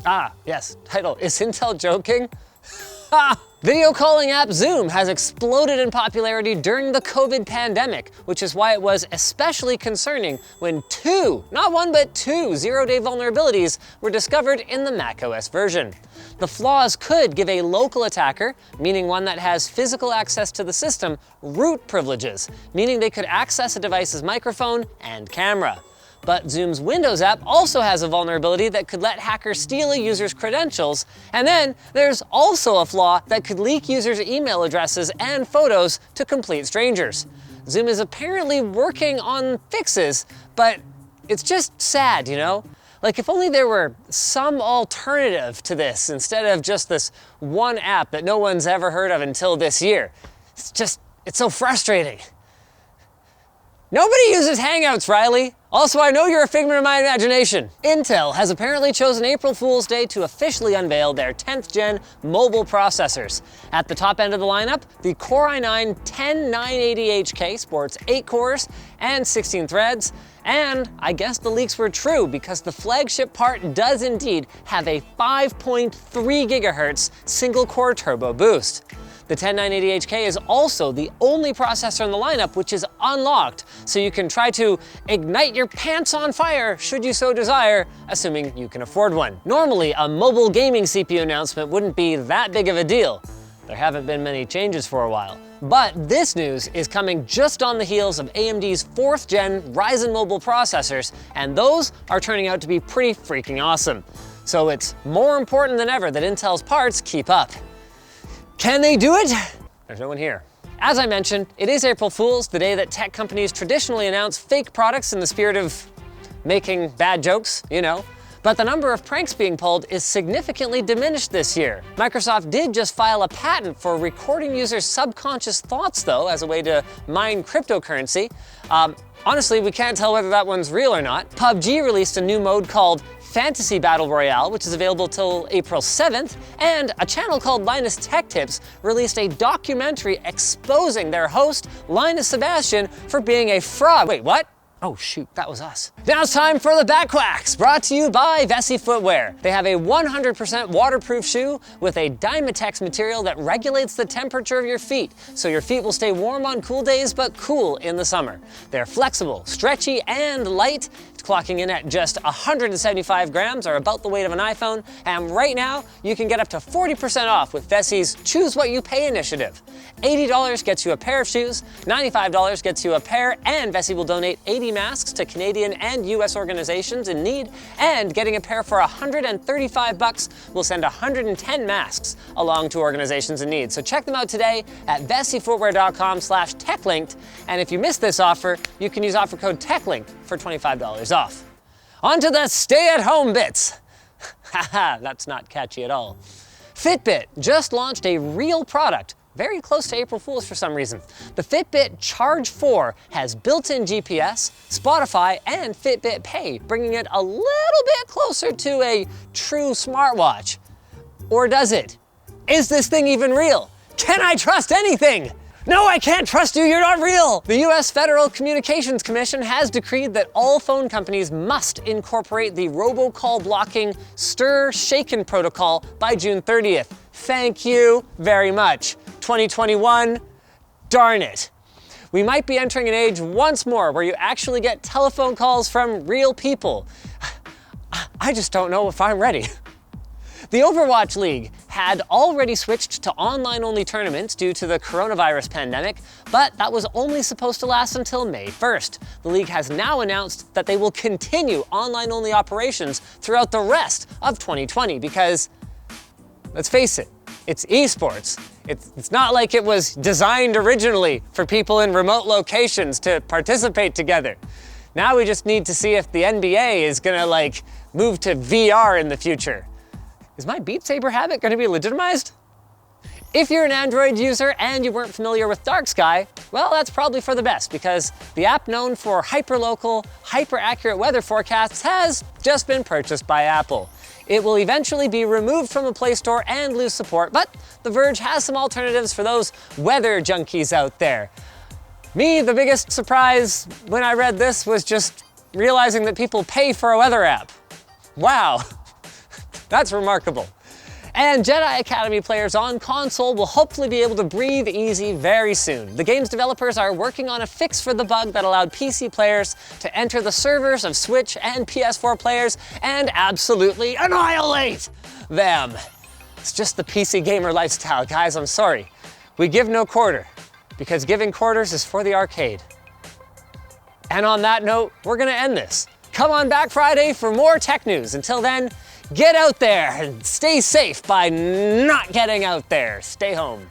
Ah, yes, title, is Intel joking? Ha! Video calling app Zoom has exploded in popularity during the COVID pandemic, which is why it was especially concerning when two, not one but two, zero-day vulnerabilities were discovered in the macOS version. The flaws could give a local attacker, meaning one that has physical access to the system, root privileges, meaning they could access a device's microphone and camera. But Zoom's Windows app also has a vulnerability that could let hackers steal a user's credentials, and then there's also a flaw that could leak users' email addresses and photos to complete strangers. Zoom is apparently working on fixes, but it's just sad, you know? Like, if only there were some alternative to this instead of just this one app that no one's ever heard of until this year. It's so frustrating. Nobody uses Hangouts, Riley. Also, I know you're a figment of my imagination. Intel has apparently chosen April Fool's Day to officially unveil their 10th gen mobile processors. At the top end of the lineup, the Core i9-10980HK sports 8 cores and 16 threads. And I guess the leaks were true because the flagship part does indeed have a 5.3 gigahertz single core turbo boost. The 10980HK is also the only processor in the lineup which is unlocked, so you can try to ignite your pants on fire should you so desire, assuming you can afford one. Normally, a mobile gaming CPU announcement wouldn't be that big of a deal. There haven't been many changes for a while. But this news is coming just on the heels of AMD's 4th gen Ryzen mobile processors, and those are turning out to be pretty freaking awesome. So it's more important than ever that Intel's parts keep up. Can they do it? There's no one here. As I mentioned, it is April Fool's, the day that tech companies traditionally announce fake products in the spirit of making bad jokes, you know. But the number of pranks being pulled is significantly diminished this year. Microsoft did just file a patent for recording users' subconscious thoughts, though, as a way to mine cryptocurrency. Honestly, we can't tell whether that one's real or not. PUBG released a new mode called Fantasy Battle Royale, which is available till April 7th, and a channel called Linus Tech Tips released a documentary exposing their host, Linus Sebastian, for being a fraud. Wait, what? Oh shoot, that was us. Now it's time for the Quacks, brought to you by Vessi Footwear. They have a 100% waterproof shoe with a Dymatex material that regulates the temperature of your feet, so your feet will stay warm on cool days but cool in the summer. They're flexible, stretchy, and light, clocking in at just 175 grams, or about the weight of an iPhone, and right now, you can get up to 40% off with Vessi's Choose What You Pay initiative. $80 gets you a pair of shoes, $95 gets you a pair, and Vessi will donate 80 masks to Canadian and US organizations in need, and getting a pair for $135 will send 110 masks along to organizations in need. So check them out today at vessifootwear.com/techlinked, and if you missed this offer, you can use offer code TECHLINKED for $25 off. On to the stay-at-home bits. Haha, that's not catchy at all. FitBit just launched a real product, very close to April Fool's for some reason. The FitBit Charge 4 has built-in GPS, Spotify, and Fitbit Pay, bringing it a little bit closer to a true smartwatch. Or does it? Is this thing even real? Can I trust anything? No, I can't trust you, you're not real! The US Federal Communications Commission has decreed that all phone companies must incorporate the robocall blocking stir-shaken protocol by June 30th. Thank you very much. 2021, darn it. We might be entering an age once more where you actually get telephone calls from real people. I just don't know if I'm ready. The Overwatch League had already switched to online-only tournaments due to the coronavirus pandemic, but that was only supposed to last until May 1st. The league has now announced that they will continue online-only operations throughout the rest of 2020 because, let's face it, it's esports. It's not like it was designed originally for people in remote locations to participate together. Now we just need to see if the NBA is gonna move to VR in the future. Is my Beat Saber habit gonna be legitimized? If you're an Android user and you weren't familiar with Dark Sky, well, that's probably for the best because the app known for hyper-local, hyper-accurate weather forecasts has just been purchased by Apple. It will eventually be removed from the Play Store and lose support, but The Verge has some alternatives for those weather junkies out there. Me, the biggest surprise when I read this was just realizing that people pay for a weather app. Wow. That's remarkable. And Jedi Academy players on console will hopefully be able to breathe easy very soon. The game's developers are working on a fix for the bug that allowed PC players to enter the servers of Switch and PS4 players and absolutely annihilate them. It's just the PC gamer lifestyle, guys, I'm sorry. We give no quarter, because giving quarters is for the arcade. And on that note, we're gonna end this. Come on back Friday for more tech news. Until then, get out there and stay safe by not getting out there. Stay home.